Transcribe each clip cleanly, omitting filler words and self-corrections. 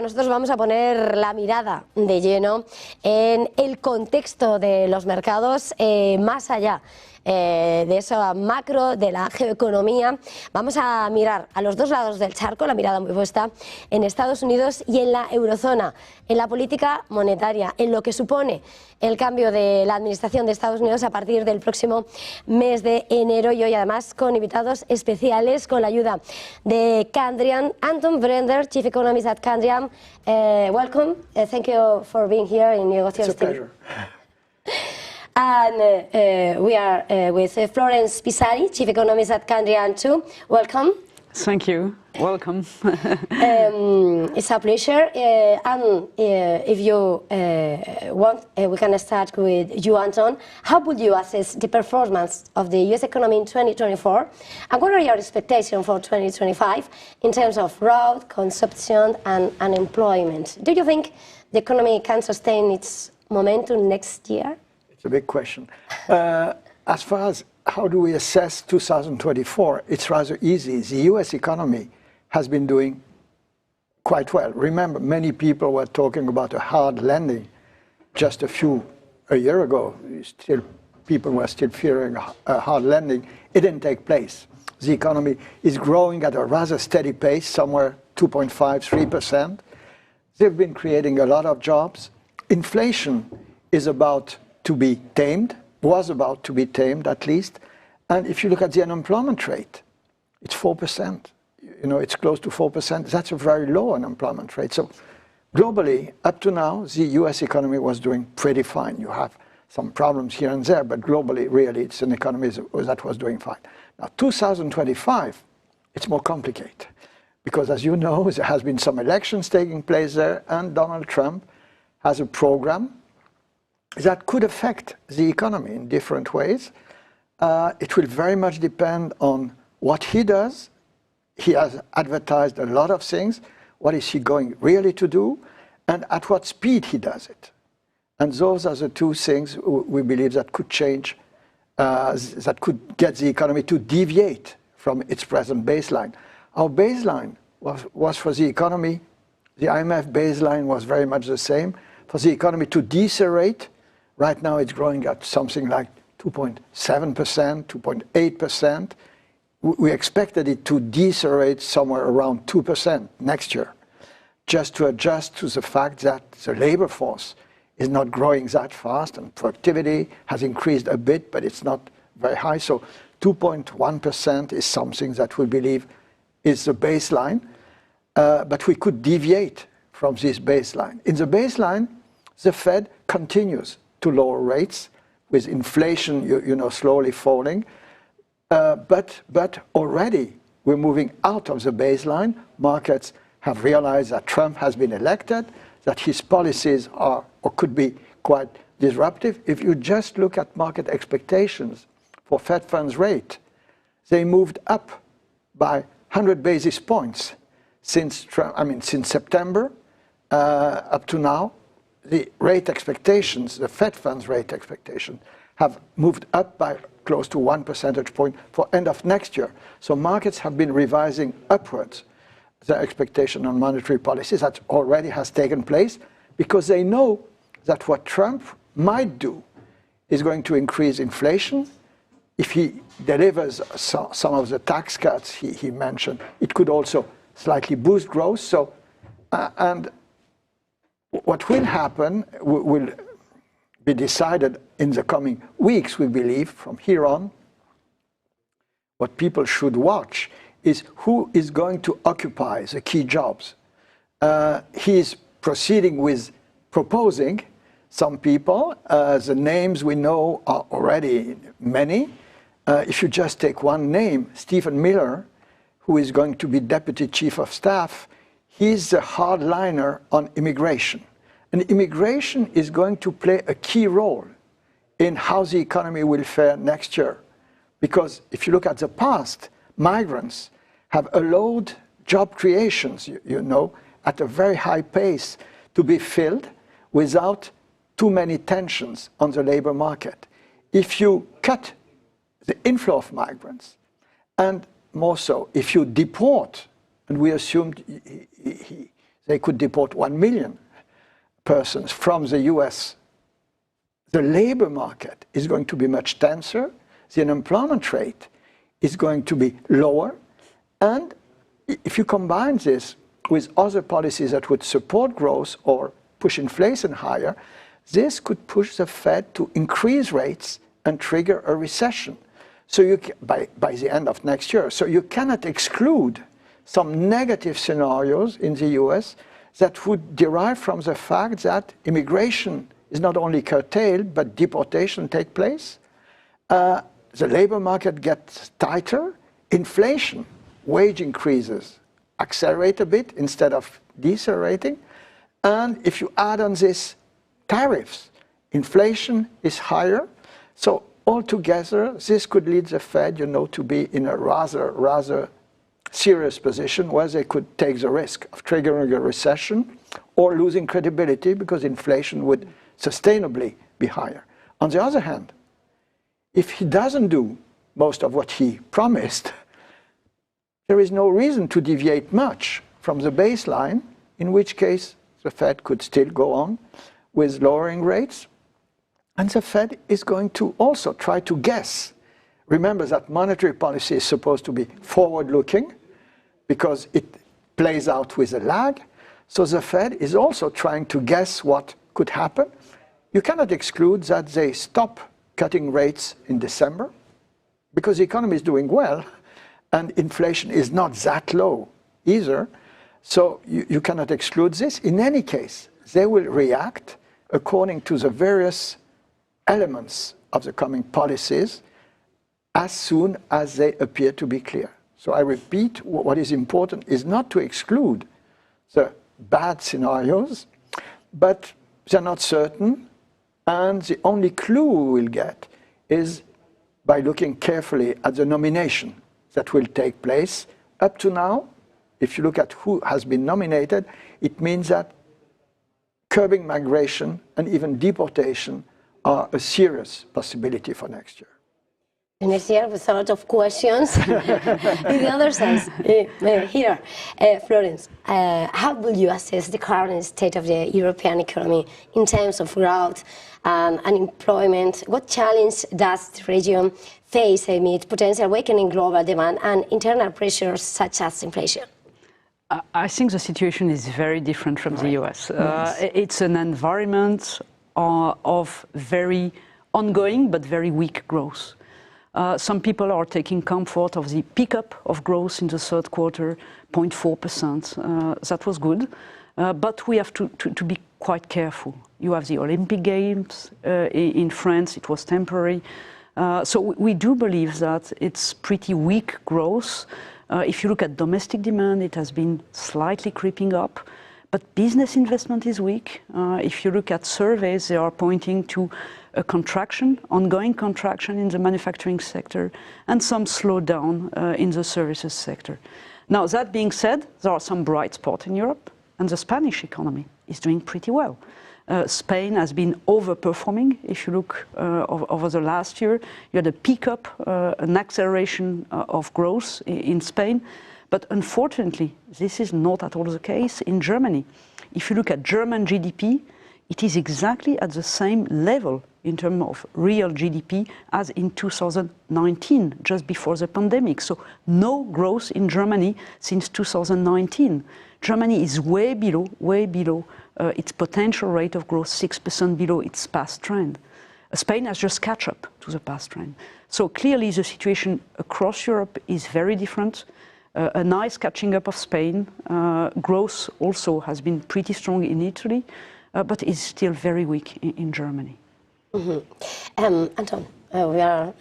Nosotros vamos a poner la mirada de lleno en el contexto de los mercados, más allá de esa macro, de la geoeconomía. Vamos a mirar a los dos lados del charco, la mirada muy puesta en Estados Unidos y en la eurozona, en la política monetaria, en lo que supone el cambio de la administración de Estados Unidos a partir del próximo mes de enero, y hoy además con invitados especiales, con la ayuda de Candriam, Anton Brender, Chief Economist at Candriam. Welcome, thank you for being here in Negocios. It's a pleasure. And we are with Florence Pisani, Chief Economist at Candriam too. Welcome. Thank you. Welcome. It's a pleasure. And if you want, we can start with you, Anton. How would you assess the performance of the US economy in 2024? And what are your expectations for 2025 in terms of growth, consumption, and unemployment? Do you think the economy can sustain its momentum next year? It's a big question. As far as how do we assess 2024, it's rather easy. The US economy has been doing quite well. Remember, many people were talking about a hard landing just a year ago. People were still fearing a hard landing. It didn't take place. The economy is growing at a rather steady pace, somewhere 2.5, 3%. They've been creating a lot of jobs. Inflation is about to be tamed, was about to be tamed at least. And if you look at the unemployment rate, it's 4%. You know, it's close to 4%. That's a very low unemployment rate. So globally, up to now, the US economy was doing pretty fine. You have some problems here and there, but globally, really, it's an economy that was doing fine. Now, 2025, it's more complicated. Because as you know, there has been some elections taking place there, and Donald Trump has a program that could affect the economy in different ways. It will very much depend on what he does. He has advertised a lot of things. What is he going really to do? And at what speed he does it. And those are the two things we believe that could change, that could get the economy to deviate from its present baseline. Our baseline was for the economy, the IMF baseline was very much the same, for the economy to decelerate. Right now it's growing at something like 2.7%, 2.8%. We expected it to decelerate somewhere around 2% next year, just to adjust to the fact that the labor force is not growing that fast and productivity has increased a bit, but it's not very high. So 2.1% is something that we believe is the baseline, but we could deviate from this baseline. In the baseline, the Fed continues to lower rates, with inflation, you know, slowly falling. But already we're moving out of the baseline. Markets have realized that Trump has been elected, that his policies are or could be quite disruptive. If you just look at market expectations for Fed funds rate, they moved up by 100 basis points since September up to now. The rate expectations, the Fed funds rate expectations, have moved up by close to 1 percentage point for end of next year. So markets have been revising upwards their expectation on monetary policies. That already has taken place because they know that what Trump might do is going to increase inflation. If he delivers some of the tax cuts he mentioned, it could also slightly boost growth. So, and what will happen will be decided in the coming weeks, we believe, from here on. What people should watch is who is going to occupy the key jobs. He is proceeding with proposing some people. The names we know are already many. If you just take one name, Stephen Miller, who is going to be Deputy Chief of Staff, he's a hardliner on immigration. And immigration is going to play a key role in how the economy will fare next year. Because if you look at the past, migrants have allowed job creations, you know, at a very high pace to be filled without too many tensions on the labor market. If you cut the inflow of migrants, and more so, if you deport, and we assumed the They could deport 1 million persons from the US. The labor market is going to be much denser. The unemployment rate is going to be lower. And if you combine this with other policies that would support growth or push inflation higher, this could push the Fed to increase rates and trigger a recession. So by the end of next year. So you cannot exclude some negative scenarios in the US that would derive from the fact that immigration is not only curtailed, but deportation take place. The labor market gets tighter. Inflation, wage increases accelerate a bit instead of decelerating. And if you add on this tariffs, inflation is higher. So altogether, this could lead the Fed, to be in a rather serious position where they could take the risk of triggering a recession or losing credibility because inflation would sustainably be higher. On the other hand, if he doesn't do most of what he promised, there is no reason to deviate much from the baseline, in which case the Fed could still go on with lowering rates. And the Fed is going to also try to guess. Remember that monetary policy is supposed to be forward-looking because it plays out with a lag. So the Fed is also trying to guess what could happen. You cannot exclude that they stop cutting rates in December because the economy is doing well and inflation is not that low either. So you cannot exclude this. In any case, they will react according to the various elements of the coming policies as soon as they appear to be clear. So I repeat, what is important is not to exclude the bad scenarios, but they're not certain, and the only clue we will get is by looking carefully at the nomination that will take place. Up to now, if you look at who has been nominated, it means that curbing migration and even deportation are a serious possibility for next year. Next year with a lot of questions. In the other sense, here, Florence, how will you assess the current state of the European economy in terms of growth and unemployment? What challenge does the region face amid potential weakening global demand and internal pressures such as inflation? I think the situation is very different from the US. It's an environment of very ongoing but very weak growth. Some people are taking comfort of the pickup of growth in the third quarter, 0.4%. That was good, but we have to be quite careful. You have the Olympic Games in France, it was temporary. So we do believe that it's pretty weak growth. If you look at domestic demand, it has been slightly creeping up, but business investment is weak. If you look at surveys, they are pointing to a contraction, ongoing contraction in the manufacturing sector, and some slowdown in the services sector. Now, that being said, there are some bright spots in Europe, and the Spanish economy is doing pretty well. Spain has been overperforming. If you look over the last year, you had a pickup, an acceleration of growth in Spain. But unfortunately, this is not at all the case in Germany. If you look at German GDP, it is exactly at the same level in terms of real GDP as in 2019, just before the pandemic. So no growth in Germany since 2019. Germany is way below its potential rate of growth, 6% below its past trend. Spain has just catch up to the past trend. So clearly the situation across Europe is very different. A nice catching up of Spain. Growth also has been pretty strong in Italy, but is still very weak in Germany. Anton, we are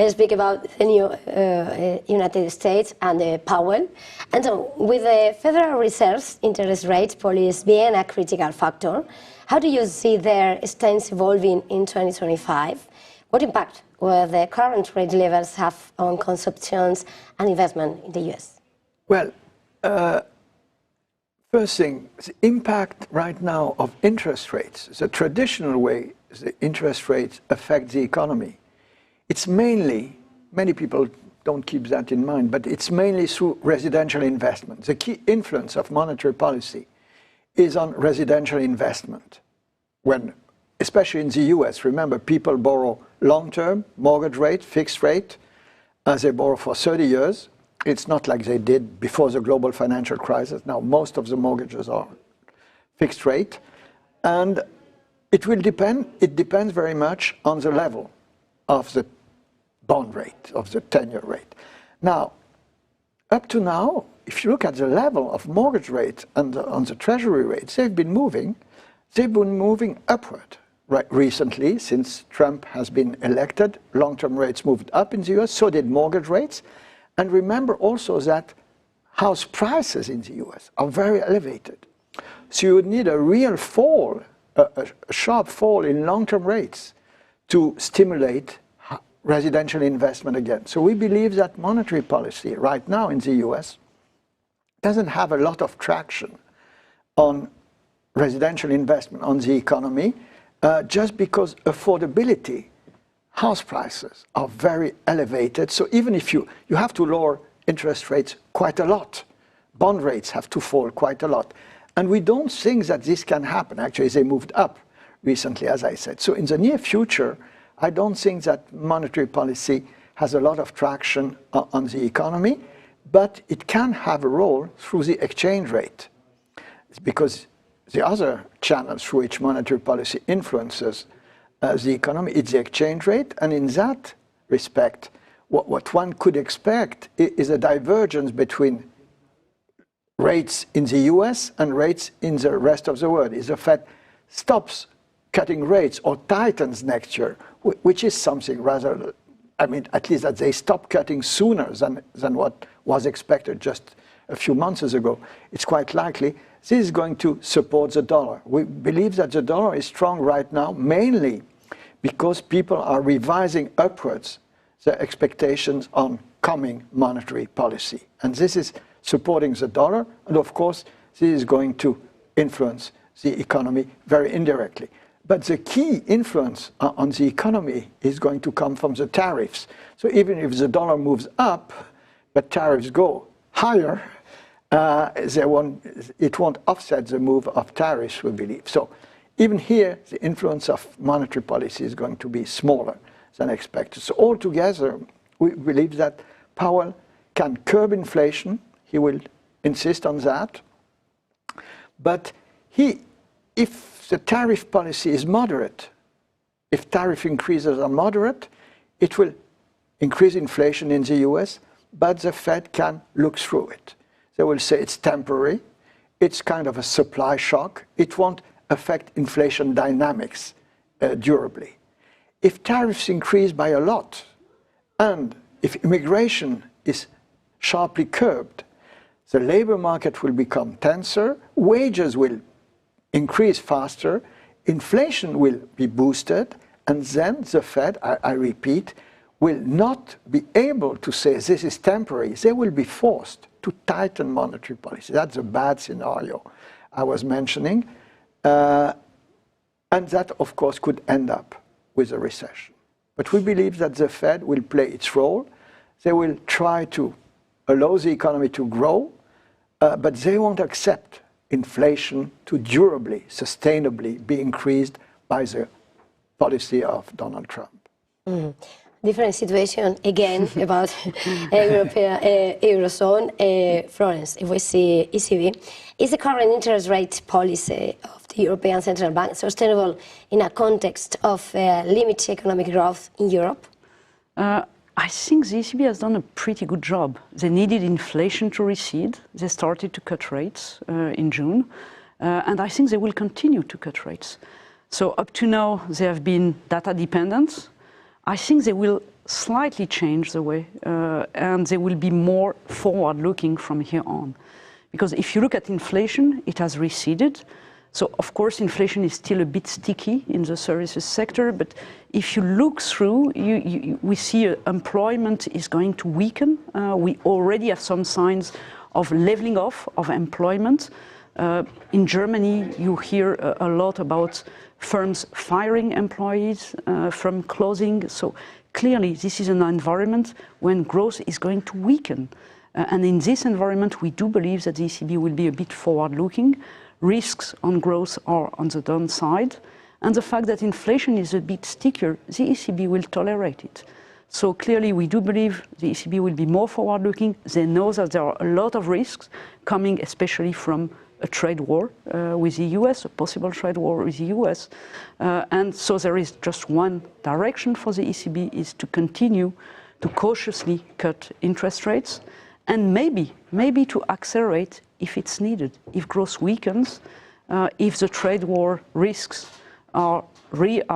speak about the new United States and Powell. Anton, with the Federal Reserve's interest rate policy being a critical factor, how do you see their stance evolving in 2025? What impact will the current rate levels have on consumptions and investment in the US? Well, first thing, the impact right now of interest rates, the traditional way the interest rates affect the economy, it's mainly, many people don't keep that in mind, but it's mainly through residential investment. The key influence of monetary policy is on residential investment. When, especially in the US, remember, people borrow long-term, mortgage rate, fixed rate, as they borrow for 30 years. It's not like they did before the global financial crisis. Now most of the mortgages are fixed rate. And it depends very much on the level of the bond rate, of the 10-year rate. Now, up to now, if you look at the level of mortgage rate and on the treasury rates, they've been moving upward. Right, recently, since Trump has been elected, long-term rates moved up in the US, so did mortgage rates. And remember also that house prices in the US are very elevated. So you would need a real fall, a sharp fall in long-term rates to stimulate residential investment again. So we believe that monetary policy right now in the US doesn't have a lot of traction on residential investment, on the economy, just because affordability, house prices are very elevated. So even if you have to lower interest rates quite a lot, bond rates have to fall quite a lot. And we don't think that this can happen. Actually, they moved up recently, as I said. So in the near future, I don't think that monetary policy has a lot of traction on the economy, but it can have a role through the exchange rate. Because the other channel through which monetary policy influences the economy is the exchange rate. And in that respect, what one could expect is a divergence between rates in the US and rates in the rest of the world. If the Fed stops cutting rates or tightens next year, which is something rather, I mean, at least that they stop cutting sooner than what was expected just a few months ago, it's quite likely this is going to support the dollar. We believe that the dollar is strong right now, mainly because people are revising upwards their expectations on coming monetary policy. And this is supporting the dollar, and of course, this is going to influence the economy very indirectly. But the key influence on the economy is going to come from the tariffs. So even if the dollar moves up, but tariffs go higher, it won't offset the move of tariffs, we believe. So even here, the influence of monetary policy is going to be smaller than expected. So altogether, we believe that Powell can curb inflation. He will insist on that. But if the tariff policy is moderate, if tariff increases are moderate, it will increase inflation in the US, but the Fed can look through it. They will say it's temporary, it's kind of a supply shock, it won't affect inflation dynamics durably. If tariffs increase by a lot, and if immigration is sharply curbed, the labor market will become tenser, wages will increase faster, inflation will be boosted, and then the Fed, I repeat, will not be able to say this is temporary. They will be forced to tighten monetary policy. That's a bad scenario I was mentioning. And that, of course, could end up with a recession. But we believe that the Fed will play its role. They will try to allow the economy to grow, but they won't accept inflation to durably, sustainably be increased by the policy of Donald Trump. Mm. Different situation again about European Eurozone. Florence, if we see ECB, is the current interest rate policy of the European Central Bank sustainable in a context of limited economic growth in Europe? I think the ECB has done a pretty good job. They needed inflation to recede. They started to cut rates in June, and I think they will continue to cut rates. So up to now, they have been data dependent. I think they will slightly change the way, and they will be more forward-looking from here on. Because if you look at inflation, it has receded. So of course, inflation is still a bit sticky in the services sector, but if you look through, we see employment is going to weaken. We already have some signs of leveling off of employment. In Germany, you hear a lot about firms firing employees, firm closing. So clearly, this is an environment when growth is going to weaken. And in this environment, we do believe that the ECB will be a bit forward-looking, risks on growth are on the downside, and the fact that inflation is a bit stickier, the ECB will tolerate it. So clearly we do believe the ECB will be more forward-looking. They know that there are a lot of risks coming, especially from a trade war with the US, a possible trade war with the US. And so there is just one direction for the ECB, is to continue to cautiously cut interest rates and maybe to accelerate if it's needed. If growth weakens, if the trade war risks are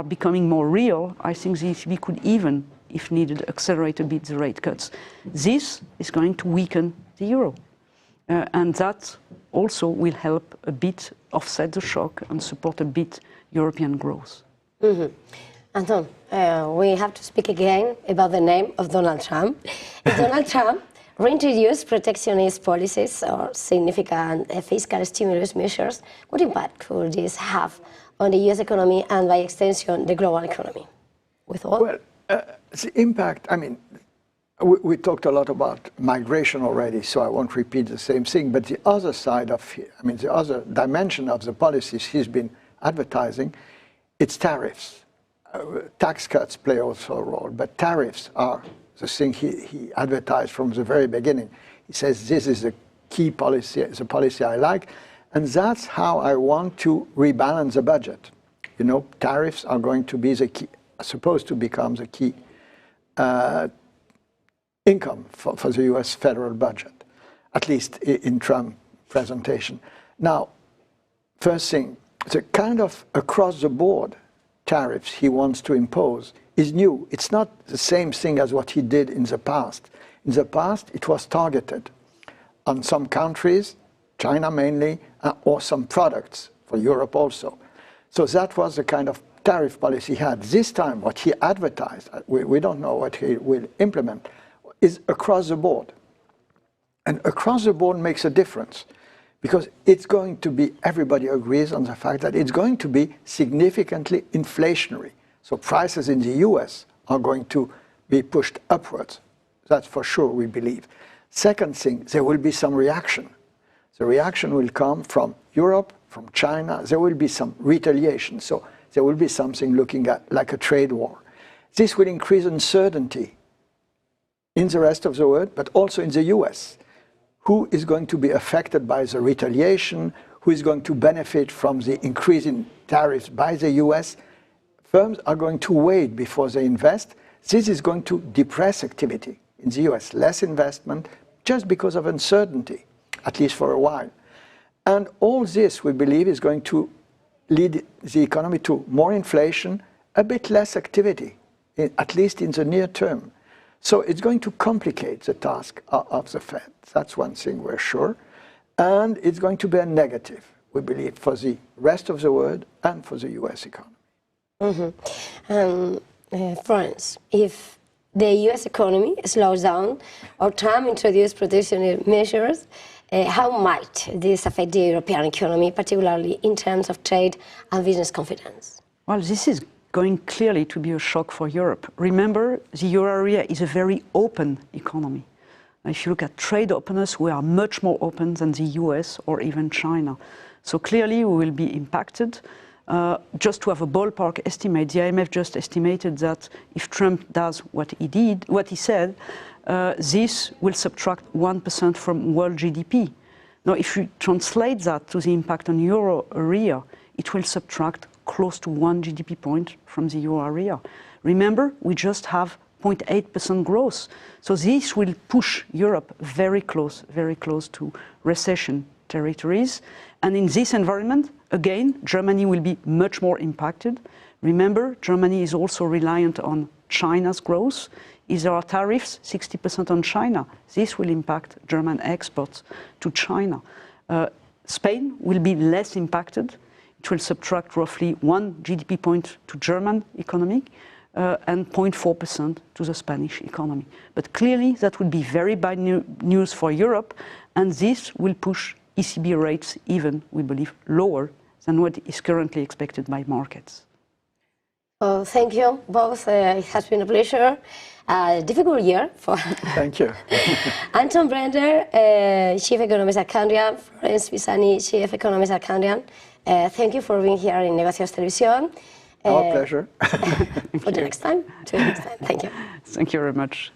becoming more real, I think the ECB could even, if needed, accelerate a bit the rate cuts. This is going to weaken the euro. And that also will help a bit offset the shock and support a bit European growth. Mm-hmm. Anton, we have to speak again about the name of Donald Trump. If Donald Trump reintroduced protectionist policies or significant fiscal stimulus measures, what impact could this have on the US economy and by extension the global economy? With all? Well, the impact, I mean, we talked a lot about migration already, so I won't repeat the same thing, but the other side of, I mean, the other dimension of the policies he's been advertising, it's tariffs. Tax cuts play also a role, but tariffs are the thing he advertised from the very beginning. He says, this is a key policy, it's a policy I like, and that's how I want to rebalance the budget. You know, tariffs are going to be the key, supposed to become the key income for the US federal budget, at least in Trump's presentation. Now, first thing, the kind of across-the-board tariffs he wants to impose is new. It's not the same thing as what he did in the past. In the past, it was targeted on some countries, China mainly, or some products for Europe also. So that was the kind of tariff policy he had. This time, what he advertised, we don't know what he will implement, is across the board. And across the board makes a difference because it's going to be, everybody agrees on the fact that it's going to be significantly inflationary. So prices in the US are going to be pushed upwards. That's for sure, we believe. Second thing, there will be some reaction. The reaction will come from Europe, from China. There will be some retaliation. So there will be something looking at like a trade war. This will increase uncertainty in the rest of the world, but also in the US. Who is going to be affected by the retaliation? Who is going to benefit from the increase in tariffs by the US? Firms are going to wait before they invest. This is going to depress activity in the US. Less investment just because of uncertainty, at least for a while. And all this, we believe, is going to lead the economy to more inflation, a bit less activity, at least in the near term. So it's going to complicate the task of the Fed. That's one thing we're sure. And it's going to be a negative, we believe, for the rest of the world and for the US economy. Mm-hmm. Florence, if the US economy slows down or Trump introduces protectionist measures, how might this affect the European economy, particularly in terms of trade and business confidence? Well, this is going clearly to be a shock for Europe. Remember, the euro area is a very open economy. If you look at trade openness, we are much more open than the US or even China. So clearly we will be impacted. Just to have a ballpark estimate, the IMF just estimated that if Trump does what he said, this will subtract 1% from world GDP. Now, if you translate that to the impact on euro area, it will subtract close to 1 GDP point from the euro area. Remember, we just have 0.8% growth. So this will push Europe very close to recession territories. And in this environment, again, Germany will be much more impacted. Remember, Germany is also reliant on China's growth. If there are tariffs, 60% on China, this will impact German exports to China. Spain will be less impacted. It will subtract roughly 1 GDP point to German economy and 0.4% to the Spanish economy. But clearly that would be very bad news for Europe, and this will push ECB rates even, we believe, lower than what is currently expected by markets. Well, thank you both. It has been a pleasure. A difficult year for Thank you. Anton Brender, Chief Economist at Candriam, Florence Pisani, Chief Economist at Candriam. Thank you for being here in Negocios Televisión. Our pleasure. For the next time. Thank you. Thank you very much.